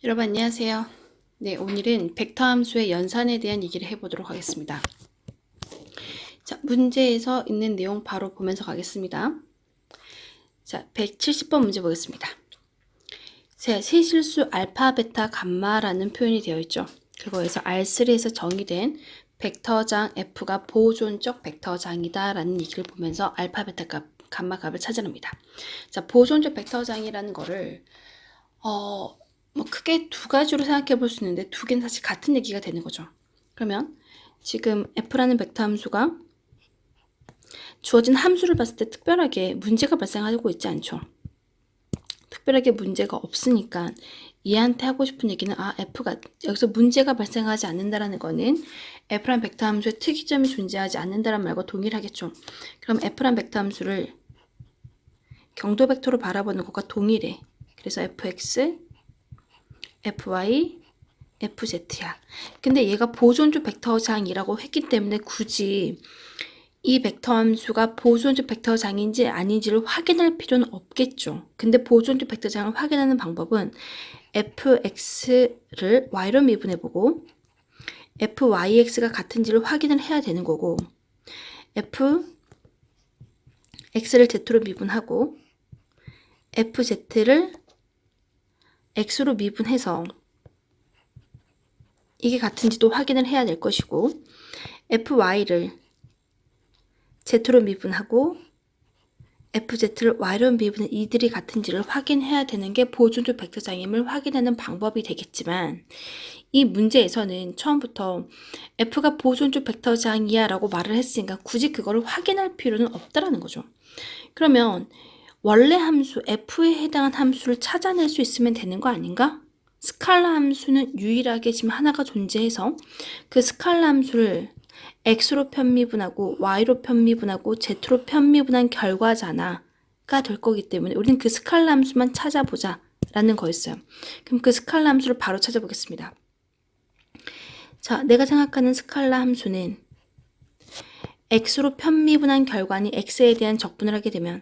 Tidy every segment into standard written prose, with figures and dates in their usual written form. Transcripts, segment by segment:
여러분 안녕하세요. 네, 오늘은 벡터 함수의 연산에 대한 얘기를 해보도록 하겠습니다. 자, 문제에서 있는 내용 바로 보면서 가겠습니다. 자, 170번 문제 보겠습니다. 자, 세실수 알파, 베타, 감마라는 표현이 되어 있죠. 그거에서 R3에서 정의된 벡터장 F가 보존적 벡터장이다 라는 얘기를 보면서 알파, 베타 값, 감마 값을 찾아냅니다. 자, 보존적 벡터장이라는 거를 뭐 크게 두 가지로 생각해 볼 수 있는데 두 개는 사실 같은 얘기가 되는 거죠. 그러면 지금 f라는 벡터 함수가 주어진 함수를 봤을 때 특별하게 문제가 발생하고 있지 않죠. 특별하게 문제가 없으니까 얘한테 하고 싶은 얘기는 f가 여기서 문제가 발생하지 않는다라는 거는 f라는 벡터 함수의 특이점이 존재하지 않는다라는 말과 동일하겠죠. 그럼 f라는 벡터 함수를 경도 벡터로 바라보는 것과 동일해. 그래서 fx fy, fz야. 근데 얘가 보존적 벡터장이라고 했기 때문에 굳이 이 벡터 함수가 보존적 벡터장인지 아닌지를 확인할 필요는 없겠죠. 근데 보존적 벡터장을 확인하는 방법은 fx를 y로 미분해보고 fyx가 같은지를 확인을 해야 되는 거고 fx를 z로 미분하고 fz를 x로 미분해서 이게 같은지도 확인을 해야 될 것이고 fy를 z로 미분하고 fz를 y로 미분해 이들이 같은지를 확인해야 되는 게 보존적 벡터장임을 확인하는 방법이 되겠지만 이 문제에서는 처음부터 f가 보존적 벡터장이야 라고 말을 했으니까 굳이 그거를 확인할 필요는 없다라는 거죠. 그러면 원래 함수 f에 해당한 함수를 찾아낼 수 있으면 되는 거 아닌가? 스칼라 함수는 유일하게 지금 하나가 존재해서 그 스칼라 함수를 x로 편미분하고 y로 편미분하고 z로 편미분한 결과잖아가 될 거기 때문에 우리는 그 스칼라 함수만 찾아보자 라는 거였어요. 그럼 그 스칼라 함수를 바로 찾아보겠습니다. 자, 내가 생각하는 스칼라 함수는 x로 편미분한 결과니 x에 대한 적분을 하게 되면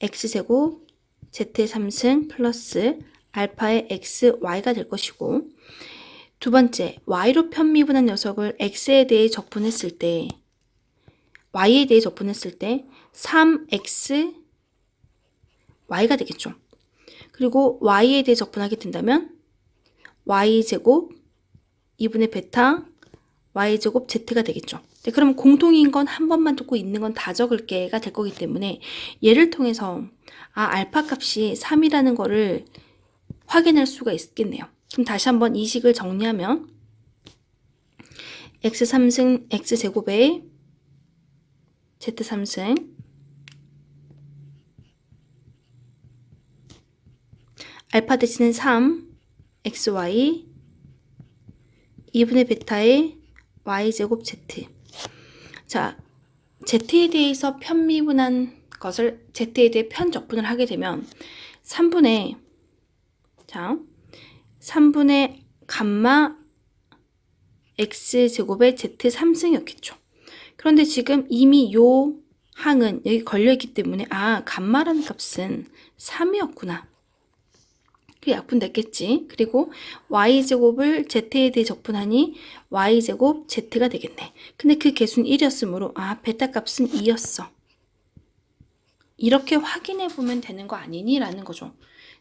x제곱 z의 3승 플러스 알파의 x, y가 될 것이고 두 번째, y로 편미분한 녀석을 x에 대해 적분했을 때 y에 대해 적분했을 때 3x, y가 되겠죠. 그리고 y에 대해 적분하게 된다면 y제곱 2분의 베타 y제곱 z가 되겠죠. 네, 그럼 공통인 건 한 번만 듣고 있는 건 다 적을게가 될 거기 때문에 얘를 통해서 알파 값이 3이라는 거를 확인할 수가 있겠네요. 그럼 다시 한번 이 식을 정리하면 x3승 x제곱에 z3승 알파 대신에 3 xy 2분의 베타의 y제곱 z. 자, z에 대해서 편미분한 것을 z에 대해 편적분을 하게 되면 3분의 감마 x제곱의 z3승이었겠죠. 그런데 지금 이미 요 항은 여기 걸려있기 때문에 감마라는 값은 3이었구나. 그 약분됐겠지. 그리고 y제곱을 z에 대해 적분하니 y제곱 z가 되겠네. 근데 그 개수는 1이었으므로 베타 값은 2였어. 이렇게 확인해 보면 되는 거 아니니? 라는 거죠.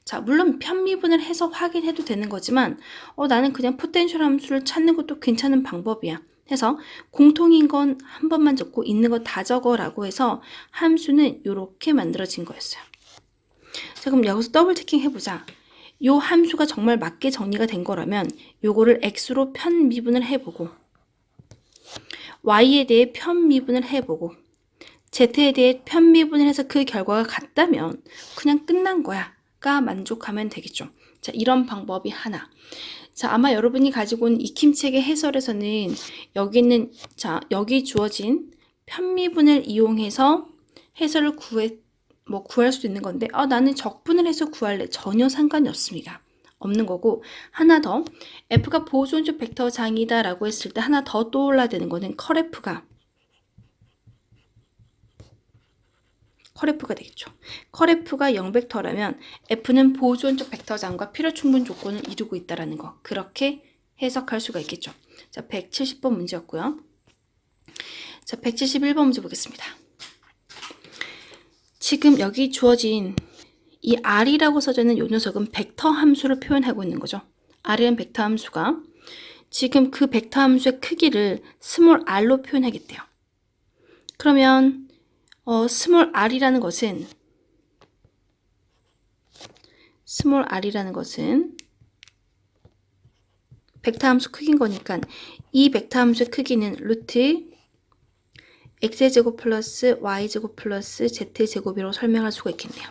자, 물론 편미분을 해서 확인해도 되는 거지만 나는 그냥 포텐셜 함수를 찾는 것도 괜찮은 방법이야. 해서 공통인 건 한 번만 적고 있는 거 다 적어 라고 해서 함수는 이렇게 만들어진 거였어요. 자, 그럼 여기서 더블 체킹 해보자. 요 함수가 정말 맞게 정리가 된 거라면 요거를 x로 편미분을 해보고 y에 대해 편미분을 해보고 z에 대해 편미분을 해서 그 결과가 같다면 그냥 끝난 거야 가 만족하면 되겠죠. 자, 이런 방법이 하나. 자, 아마 여러분이 가지고 온 익힘책의 해설에서는 여기 주어진 편미분을 이용해서 해설을 구할 수도 있는 건데 나는 적분을 해서 구할래. 전혀 상관이 없습니다. 없는 거고 하나 더 f가 보존적 벡터장이다 라고 했을 때 하나 더 떠올라야 되는 거는 컬 컬F가 되겠죠. 컬F가 0벡터라면 F는 보존적 벡터장과 필요충분 조건을 이루고 있다는 거. 그렇게 해석할 수가 있겠죠. 자, 170번 문제였고요. 자, 171번 문제 보겠습니다. 지금 여기 주어진 이 R이라고 써져 있는 이 녀석은 벡터 함수를 표현하고 있는 거죠. R이란 벡터 함수가 지금 그 벡터 함수의 크기를 스몰 r로 표현하겠대요. 그러면 스몰 r이라는 것은 벡터 함수 크기인 거니까 이 벡터 함수의 크기는 루트 x제곱 플러스 y제곱 플러스 z제곱이라고 설명할 수가 있겠네요.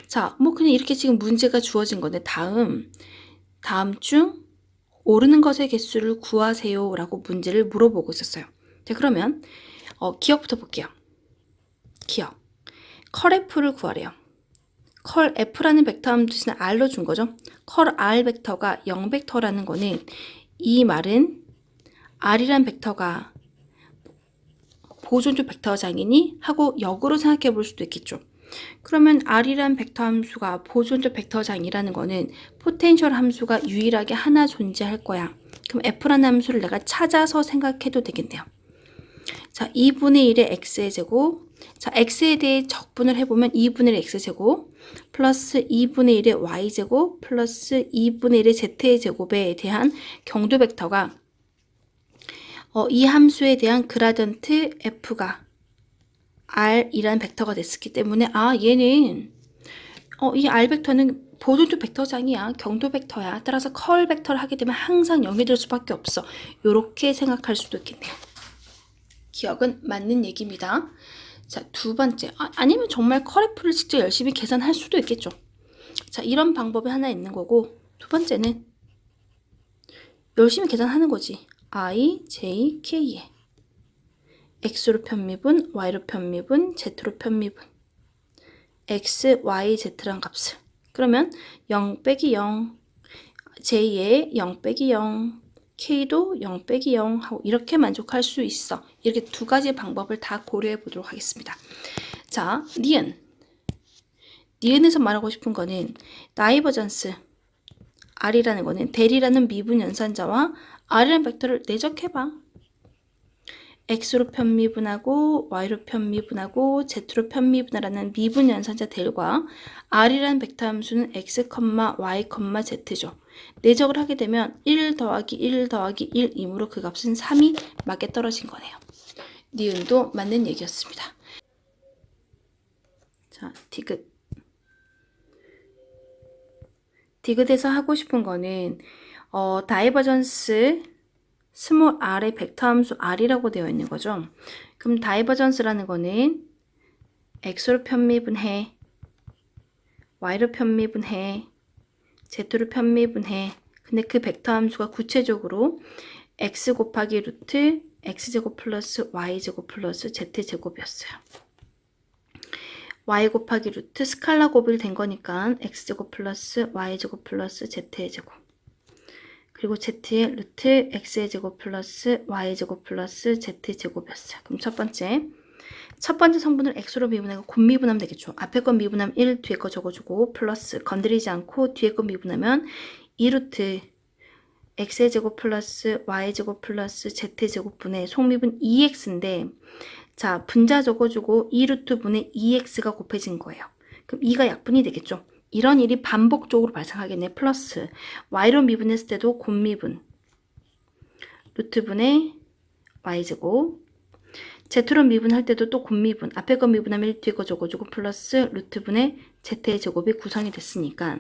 자, 뭐 그냥 이렇게 지금 문제가 주어진 건데 다음 중 오르는 것의 개수를 구하세요 라고 문제를 물어보고 있었어요. 자, 그러면 기억부터 볼게요. 기억. 컬F를 구하래요. 컬F라는 벡터 함수는 R로 준 거죠. 컬 R 벡터가 0벡터라는 거는 이 말은 R이란 벡터가 보존적 벡터장이니 하고 역으로 생각해 볼 수도 있겠죠. 그러면 R이란 벡터 함수가 보존적 벡터장이라는 거는 포텐셜 함수가 유일하게 하나 존재할 거야. 그럼 F라는 함수를 내가 찾아서 생각해도 되겠네요. 자, 2분의 1의 x의 제곱. 자, x에 대해 적분을 해보면 2분의 1의 x제곱 플러스 2분의 1의 y제곱 플러스 2분의 1의 z의 제곱에 대한 경도 벡터가 이 함수에 대한 그라디언트 f가 r이라는 벡터가 됐기 때문에 얘는 이 r 벡터는 보존적 벡터장이야. 경도 벡터야. 따라서 컬 벡터를 하게 되면 항상 0이 될 수밖에 없어. 이렇게 생각할 수도 있겠네요. 기억은 맞는 얘기입니다. 자, 두 번째. 아니면 정말 컬F를 직접 열심히 계산할 수도 있겠죠. 자, 이런 방법이 하나 있는 거고, 두 번째는 열심히 계산하는 거지. I, J, K에 X로 편미분, Y로 편미분, Z로 편미분. X, Y, Z란 값을. 그러면 0 빼기 0, J에 0 빼기 0, K도 0 빼기 0 하고 이렇게 만족할 수 있어. 이렇게 두 가지 방법을 다 고려해 보도록 하겠습니다. 자, 니은에서 말하고 싶은 거는 다이버전스 R이라는 거는 대리라는 미분 연산자와 R이라는 벡터를 내적해봐. X로 편미분하고 Y로 편미분하고 Z로 편미분하라는 미분 연산자 델과 R이라는 벡터 함수는 X, Y, Z죠. 내적을 하게 되면 1 더하기 1 더하기 1이므로 그 값은 3이 맞게 떨어진 거네요. 니은도 맞는 얘기였습니다. 자, 디귿에서 하고 싶은 거는 다이버전스 스몰 r의 벡터 함수 r이라고 되어 있는 거죠. 그럼 다이버전스라는 거는 x로 편미분해, y로 편미분해, z로 편미분해. 근데 그 벡터 함수가 구체적으로 x 곱하기 루트 x제곱 플러스 y제곱 플러스 z제곱이었어요. y 곱하기 루트 스칼라 곱이 된 거니까 x제곱 플러스 y제곱 플러스 z의 제곱. 그리고 z의 루트 x의 제곱 플러스 y의 제곱 플러스 z의 제곱이었어요. 그럼 첫 번째 성분을 x로 미분하고 곱미분하면 되겠죠. 앞에 거 미분하면 1, 뒤에 거 적어주고 플러스 건드리지 않고 뒤에 거 미분하면 2루트 x의 제곱 플러스 y의 제곱 플러스 z의 제곱분의 속미분 2x인데 자, 분자 적어주고 2루트 분의 2x가 곱해진 거예요. 그럼 2가 약분이 되겠죠. 이런 일이 반복적으로 발생하겠네. 플러스 y로 미분했을 때도 곱미분 루트분의 y제곱 z로 미분할 때도 또 곱미분 앞에 거 미분하면 1 뒤에 거 적어주고 플러스 루트분의 z의 제곱이 구성이 됐으니까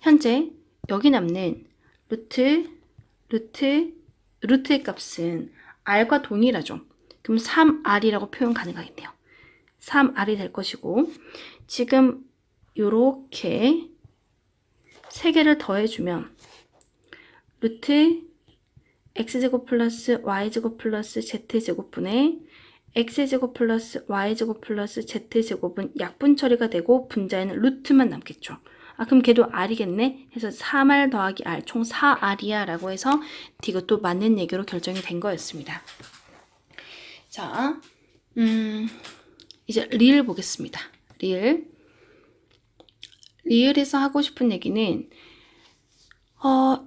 현재 여기 남는 루트의 값은 r과 동일하죠. 그럼 3r이라고 표현 가능하겠네요. 3r이 될 것이고 지금 요렇게 세 개를 더해주면 루트 x제곱 플러스 y제곱 플러스 z제곱분의 x제곱 플러스 y제곱 플러스 z제곱은 약분 처리가 되고 분자에는 루트만 남겠죠. 그럼 걔도 r이겠네. 해서 3r 더하기 r 총 4r이야 라고 해서 이것도 맞는 얘기로 결정이 된 거였습니다. 자, 이제 리을 보겠습니다. 리을에서 하고 싶은 얘기는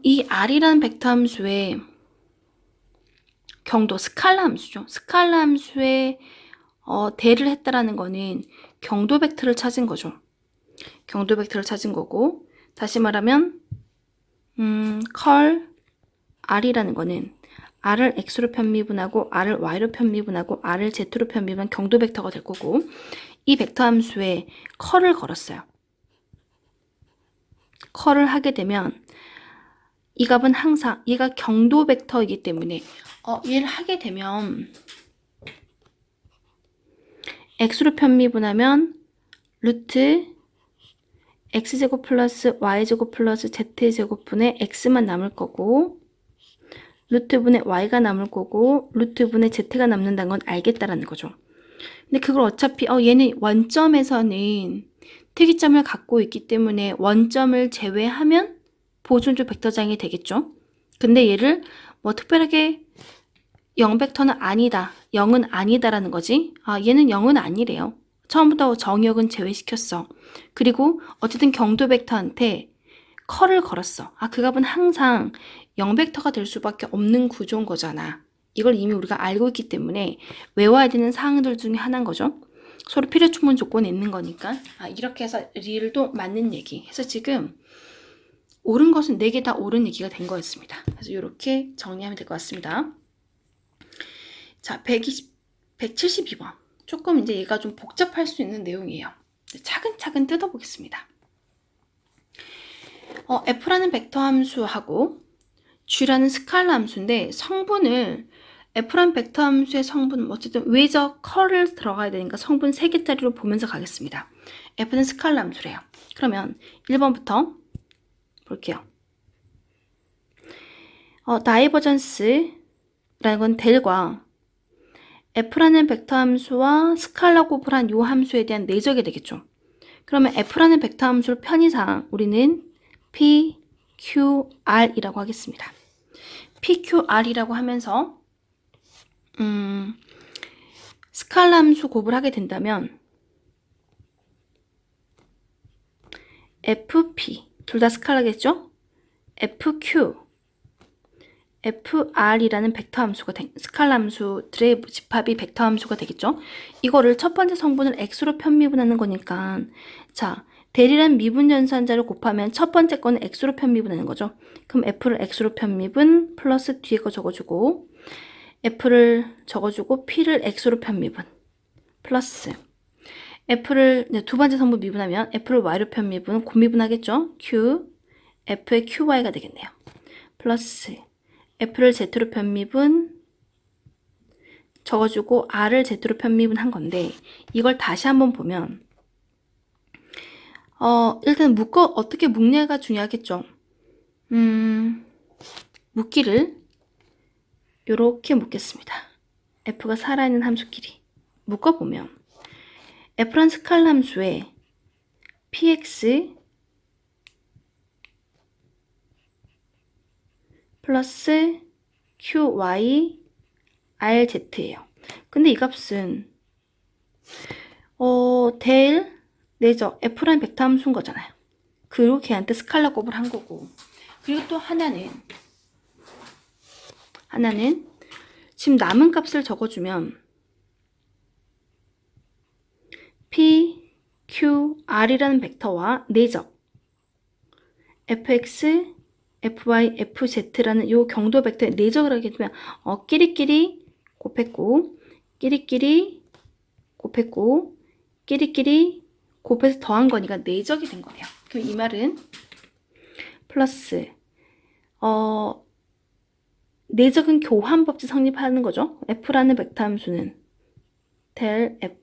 이 r이라는 벡터 함수의 경도, 스칼라 함수죠. 스칼라 함수에 대를 했다라는 거는 경도 벡터를 찾은 거죠. 경도 벡터를 찾은 거고, 다시 말하면 컬 r이라는 거는 r을 x로 편미분하고 r을 y로 편미분하고 r을 z로 편미분한 경도 벡터가 될 거고, 이 벡터 함수에 컬을 걸었어요. 컬을 하게 되면 이 값은 항상 얘가 경도 벡터이기 때문에 얘를 하게 되면 x로 편미분하면 루트 x제곱 플러스 y제곱 플러스 z제곱분의 x만 남을 거고, 루트분의 y가 남을 거고, 루트분의 z가 남는다는 건 알겠다라는 거죠. 근데 그걸 어차피 얘는 원점에서는 특이점을 갖고 있기 때문에 원점을 제외하면 보존조 벡터장이 되겠죠. 근데 얘를 뭐 특별하게 0벡터는 아니다, 0은 아니다라는 거지. 얘는 0은 아니래요. 처음부터 정의역은 제외시켰어. 그리고 어쨌든 경도 벡터한테 컬을 걸었어. 그 값은 항상 0벡터가 될 수밖에 없는 구조인 거잖아. 이걸 이미 우리가 알고 있기 때문에 외워야 되는 사항들 중에 하나인 거죠. 서로 필요 충분 조건에 있는 거니까. 이렇게 해서 리을도 맞는 얘기. 그래서 지금 옳은 것은 4개 다 옳은 얘기가 된 거였습니다. 그래서 이렇게 정리하면 될 것 같습니다. 자, 172번. 조금 이제 얘가 좀 복잡할 수 있는 내용이에요. 차근차근 뜯어보겠습니다. f라는 벡터 함수하고 g라는 스칼라 함수인데, 성분을 f라는 벡터 함수의 성분, 어쨌든 외적 컬을 들어가야 되니까 성분 3개짜리로 보면서 가겠습니다. f는 스칼라 함수래요. 그러면 1번부터 볼게요. 다이버전스라는 건 델과 f라는 벡터 함수와 스칼라 곱을 한 이 함수에 대한 내적이 되겠죠. 그러면 f라는 벡터 함수를 편의상 우리는 PQR이라고 하겠습니다. PQR이라고 하면서 스칼라 함수 곱을 하게 된다면 FP, 둘 다 스칼라겠죠? FQ, FR이라는 벡터 함수가 스칼라 함수들의 집합이 벡터 함수가 되겠죠? 이거를 첫 번째 성분을 x로 편미분하는 거니까, 자, 대리란 미분 연산자를 곱하면 첫 번째 거는 x로 편미분하는 거죠. 그럼 f를 x로 편미분 플러스 뒤에 거 적어주고, f를 적어주고 p를 x로 편미분 플러스 f를 두 번째 성분 미분하면 f를 y로 편미분, 곱미분하겠죠? q, f의 qy가 되겠네요. 플러스 f를 z로 편미분 적어주고 r을 z로 편미분한 건데, 이걸 다시 한번 보면 일단 어떻게 묶냐가 중요하겠죠. 묶기를 이렇게 묶겠습니다. f가 살아있는 함수끼리 묶어보면 f란 스칼라 함수에 px 플러스 qy rz예요. 근데 이 값은 델 내적 f라는 벡터 함수인 거잖아요. 그리고 걔한테 스칼라 곱을 한 거고, 그리고 또 하나는 지금 남은 값을 적어주면 p, q, r이라는 벡터와 내적 fx, fy, fz라는 요 경도 벡터의 내적을 하게 되면 끼리끼리 곱했고, 끼리끼리 곱했고, 끼리끼리 곱해서 더한 거니까 내적이 된 거네요. 그럼 이 말은 플러스 내적은 교환법칙 성립하는 거죠. f라는 벡터 함수는 델 f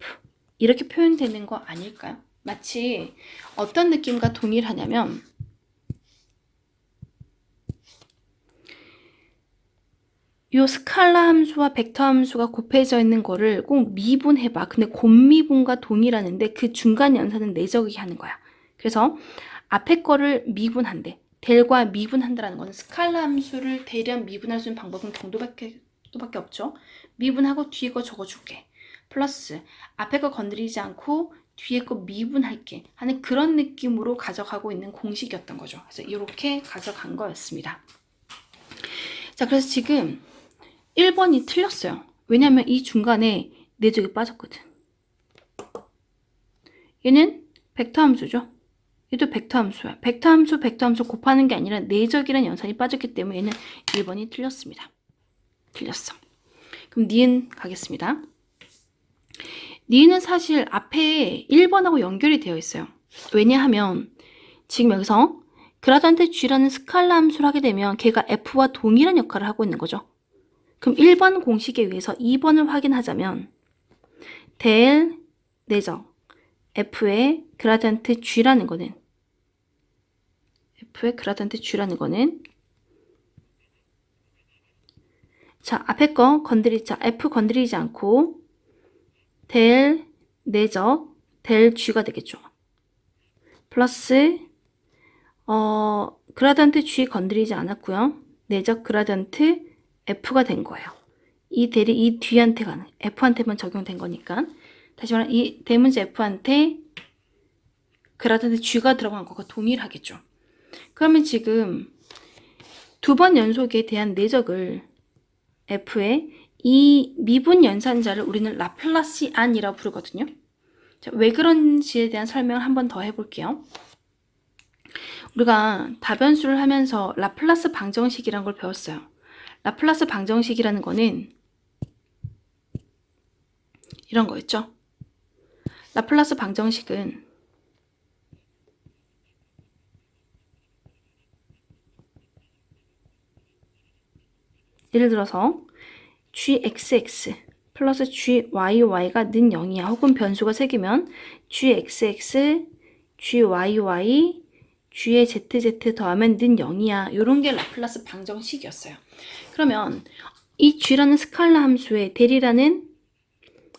이렇게 표현되는 거 아닐까요? 마치 어떤 느낌과 동일하냐면, 요 스칼라 함수와 벡터 함수가 곱해져 있는 거를 꼭 미분해봐. 근데 곱미분과 동일하는데 그 중간 연산은 내적이게 하는 거야. 그래서 앞에 거를 미분한대. 델과 미분한다라는 거는 스칼라 함수를 대량 미분할 수 있는 방법은 경도밖에 없죠. 미분하고 뒤에 거 적어줄게. 플러스 앞에 거 건드리지 않고 뒤에 거 미분할게 하는 그런 느낌으로 가져가고 있는 공식이었던 거죠. 그래서 이렇게 가져간 거였습니다. 자, 그래서 지금 1번이 틀렸어요. 왜냐하면 이 중간에 내적이 빠졌거든. 얘는 벡터 함수죠. 얘도 벡터 함수야. 벡터 함수 곱하는 게 아니라 내적이라는 연산이 빠졌기 때문에 얘는 1번이 틀렸습니다. 틀렸어. 그럼 니은 가겠습니다. 니은은 사실 앞에 1번하고 연결이 되어 있어요. 왜냐하면 지금 여기서 그라디언트 G라는 스칼라 함수를 하게 되면 걔가 F와 동일한 역할을 하고 있는 거죠. 그럼 1번 공식에 의해서 2번을 확인하자면 델 내적 F의 그라디언트 G라는 거는 자, 앞에 거 F 건드리지 않고 델 내적 델 G가 되겠죠. 플러스 그라디언트 G 건드리지 않았고요. 내적 그라디언트 F가 된 거예요. 이 델이 이 뒤한테 가는 F한테만 적용된 거니까 다시 말하면 이 대문자 F한테 그라디언트 G가 들어간 거가 동일하겠죠. 그러면 지금 두 번 연속에 대한 내적을 F의 이 미분 연산자를 우리는 라플라시안이라고 부르거든요. 자, 왜 그런지에 대한 설명을 한 번 더 해볼게요. 우리가 다변수를 하면서 라플라스 방정식이라는 걸 배웠어요. 라플라스 방정식이라는 거는 이런 거였죠. 라플라스 방정식은 예를 들어서 gxx 플러스 gyy가 는 0이야. 혹은 변수가 3개면 gxx, gyy, g의 zz 더하면 는 0이야. 이런 게 라플라스 방정식이었어요. 그러면 이 g라는 스칼라 함수에 델이라는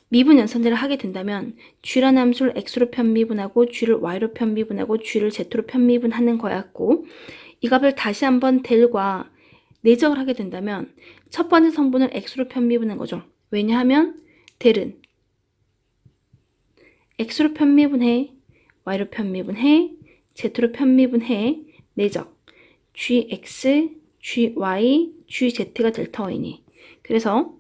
미분 연산들을 하게 된다면 g라는 함수를 x로 편미분하고 g를 y로 편미분하고 g를 z로 편미분하는 거였고 이 값을 다시 한번 델과 내적을 하게 된다면 첫 번째 성분을 x로 편미분한 거죠. 왜냐하면 델은 x로 편미분해, y로 편미분해, z로 편미분해, 내적 gx, gy, gz가 될 터이니 그래서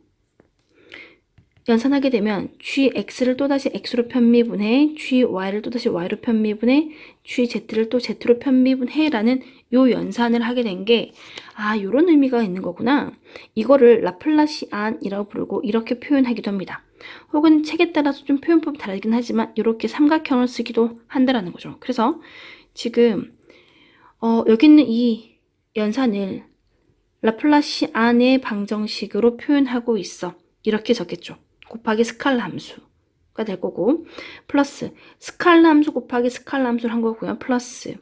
연산하게 되면 gx를 또다시 x로 편미분해, gy를 또다시 y로 편미분해, gz를 또 z로 편미분해 라는 요 연산을 하게 된 게 요런 의미가 있는 거구나. 이거를 라플라시안이라고 부르고 이렇게 표현하기도 합니다. 혹은 책에 따라서 좀 표현법이 다르긴 하지만 이렇게 삼각형을 쓰기도 한다라는 거죠. 그래서 지금 여기 있는 이 연산을 라플라시안의 방정식으로 표현하고 있어. 이렇게 적겠죠. 곱하기 스칼라 함수가 될 거고 플러스 스칼라 함수 곱하기 스칼라 함수를 한 거고요. 플러스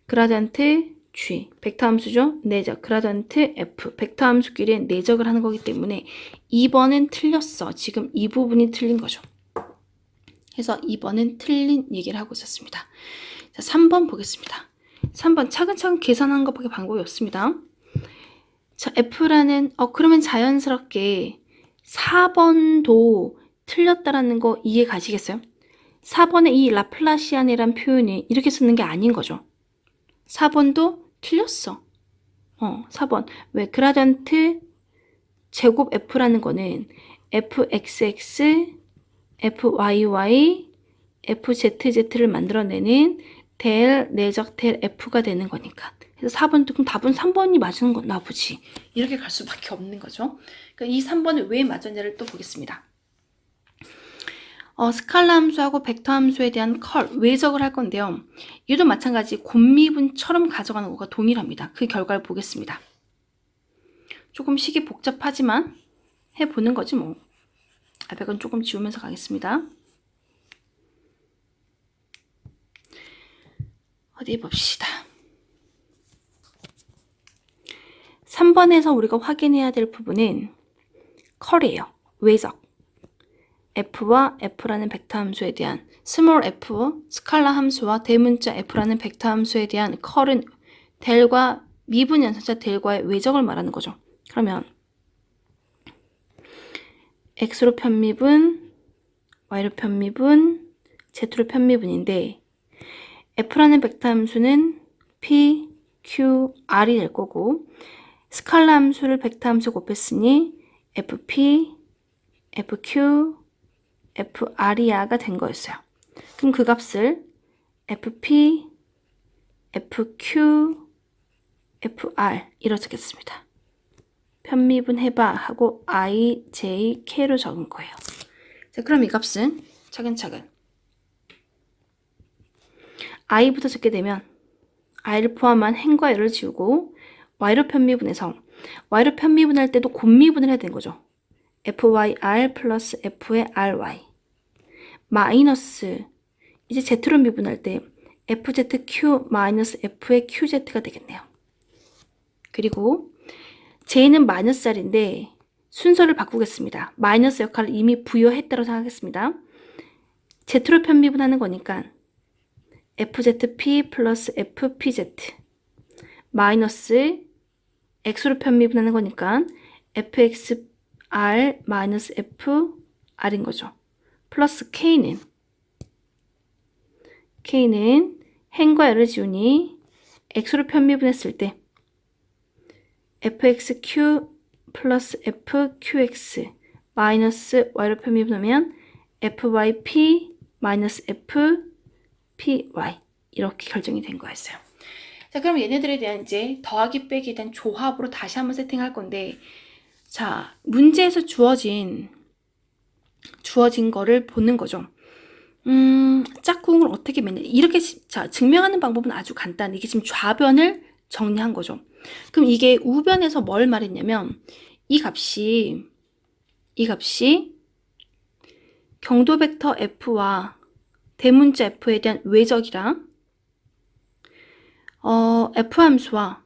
그라디언트 G, 벡터 함수죠. 내적, 그라디언트 F, 벡터 함수끼리 내적을 하는 거기 때문에 2번은 틀렸어. 지금 이 부분이 틀린 거죠. 그래서 2번은 틀린 얘기를 하고 있었습니다. 자, 3번 보겠습니다. 3번 차근차근 계산하는 것밖에 방법이 없습니다. 자, F라는 그러면 자연스럽게 4번도 틀렸다라는 거 이해 가시겠어요? 4번의 이 라플라시안이란 표현이 이렇게 쓰는 게 아닌 거죠. 4번도 틀렸어. 4번. 왜? 그라디언트 제곱 F라는 거는 fxx, fyy, fzz를 만들어내는 델 내적 델 F가 되는 거니까. 그래서 4번도 그럼 답은 3번이 맞은 거나 보지. 이렇게 갈 수밖에 없는 거죠. 그러니까 이 3번은 왜 맞았냐를 또 보겠습니다. 스칼라 함수하고 벡터 함수에 대한 외적을 할 건데요. 얘도 마찬가지 곱미분처럼 가져가는 거가 동일합니다. 그 결과를 보겠습니다. 조금 식이 복잡하지만 해보는 거지 뭐. 앞에 건 조금 지우면서 가겠습니다. 어디 봅시다. 3번에서 우리가 확인해야 될 부분은 컬이에요. 외적. F와 F라는 벡터 함수에 대한 스몰 f, 스칼라 함수와 대문자 F라는 벡터 함수에 대한 컬은 델과 미분 연산자 델과의 외적을 말하는 거죠. 그러면 x로 편미분 y로 편미분, z로 편미분인데 f라는 벡터 함수는 p, q, r이 될 거고 스칼라 함수를 벡터 함수 곱했으니 fp, fq, fr이야가 된 거였어요. 그럼 그 값을 fp, fq, fr 이렇게 적겠습니다. 편미분 해봐 하고 i, j, k로 적은 거예요. 자, 그럼 이 값은 차근차근 i부터 적게 되면 i를 포함한 행과 열을 지우고 y로 편미분해서 y로 편미분할 때도 곱미분을 해야 되는 거죠. fyr 플러스 f의 ry 마이너스 이제 z로 미분할 때 fzq 마이너스 f의 qz가 되겠네요. 그리고 j는 마이너스 r인데 순서를 바꾸겠습니다. 마이너스 역할을 이미 부여했다고 생각하겠습니다. z로 편미분하는 거니까 fzp 플러스 fpz 마이너스 x로 편미분하는 거니까 fxr 마이너스 fr인 거죠. 플러스 k는 행과 열을 지우니 x로 편미분했을 때 fxq 플러스 fqx 마이너스 y로 편미분하면 fyp 마이너스 fpy 이렇게 결정이 된 거였어요. 자, 그럼 얘네들에 대한 이제 더하기 빼기에 대한 조합으로 다시 한번 세팅할 건데, 자, 문제에서 주어진 거를 보는 거죠. 짝꿍을 어떻게 맺냐. 이렇게, 자, 증명하는 방법은 아주 간단해. 이게 지금 좌변을 정리한 거죠. 그럼 이게 우변에서 뭘 말했냐면, 이 값이 경도 벡터 f와 대문자 f에 대한 외적이랑 f 함수와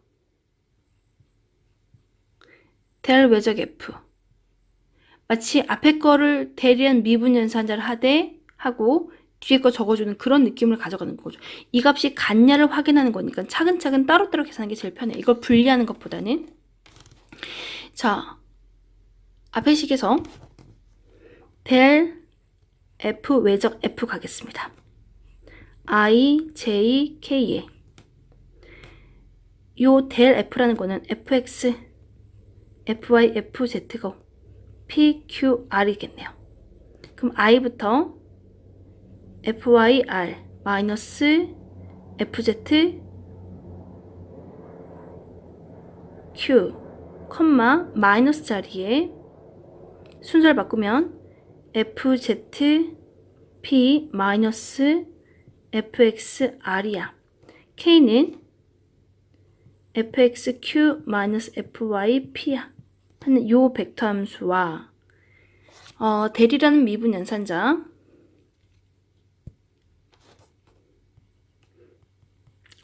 델 외적 f 마치 앞에 거를 대리한 미분 연산자를 하고 뒤에 거 적어주는 그런 느낌을 가져가는 거죠. 이 값이 같냐를 확인하는 거니까 차근차근 따로따로 계산하는 게 제일 편해요. 이걸 분리하는 것보다는. 자, 앞에 식에서 델 f 외적 f 가겠습니다. i, j, k에 요 델 f라는 거는 fx, fy, fz가 p, q, r이겠네요. 그럼 i부터 fyr 마이너스 fz q, 마이너스 자리에 순서를 바꾸면 fz p 마이너스 fx r이야. k는 fxq 마이너스 fyp야 하는 요 벡터 함수와 대리라는 미분 연산자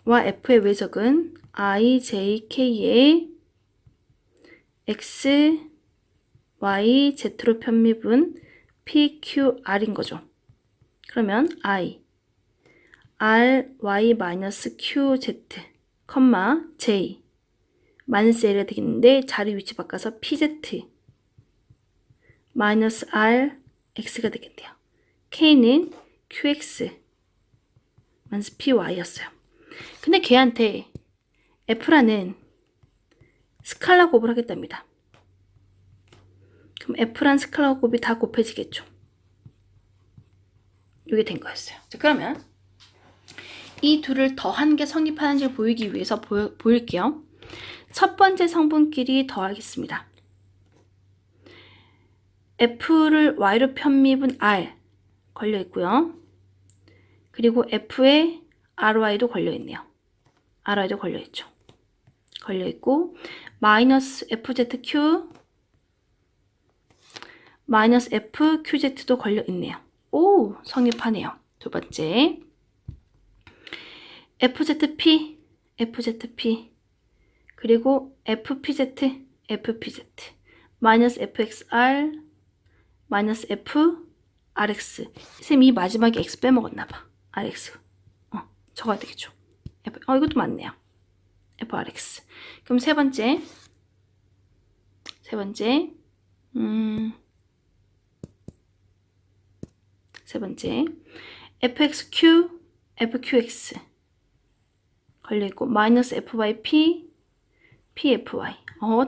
와 f의 외적은 i, j, k의 x, y, z로 편미분 p, q, r인 거죠. 그러면 i, r, y 마이너스 q, z, j 마이너스 L이 되겠는데 자리 위치 바꿔서 pz 마이너스 r, x가 되겠네요. k는 qx 마이너스 py였어요. 근데 걔한테 f라는 스칼라 곱을 하겠답니다. 그럼 f란 스칼라 곱이 다 곱해지겠죠. 이게 된 거였어요. 자, 그러면 이 둘을 더한 게 성립하는지를 보이기 위해서 보일게요. 첫 번째 성분끼리 더하겠습니다. f를 y로 편미분 r 걸려있고요. 그리고 f에 ry도 걸려있네요. ry도 걸려있죠. 걸려있고 마이너스 fzq 마이너스 fqz도 걸려있네요. 오, 성립하네요. 두 번째 fzp 그리고 fpz 마이너스 fxr 마이너스 frx 쌤 이 마지막에 x 빼먹었나봐. rx 적어야 되겠죠. 이것도 맞네요. frx 그럼 세 번째 세 번째, fxq, fqx 걸려있고 마이너스 fyp, pfy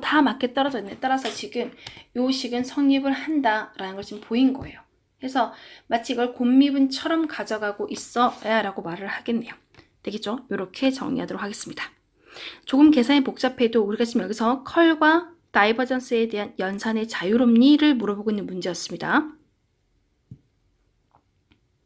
다 맞게 떨어져 있네. 따라서 지금 요 식은 성립을 한다라는 걸 지금 보인 거예요. 그래서 마치 이걸 곱미분처럼 가져가고 있어야 라고 말을 하겠네요. 되겠죠? 이렇게 정리하도록 하겠습니다. 조금 계산이 복잡해도 우리가 지금 여기서 컬과 다이버전스에 대한 연산의 자유롭니를 물어보고 있는 문제였습니다.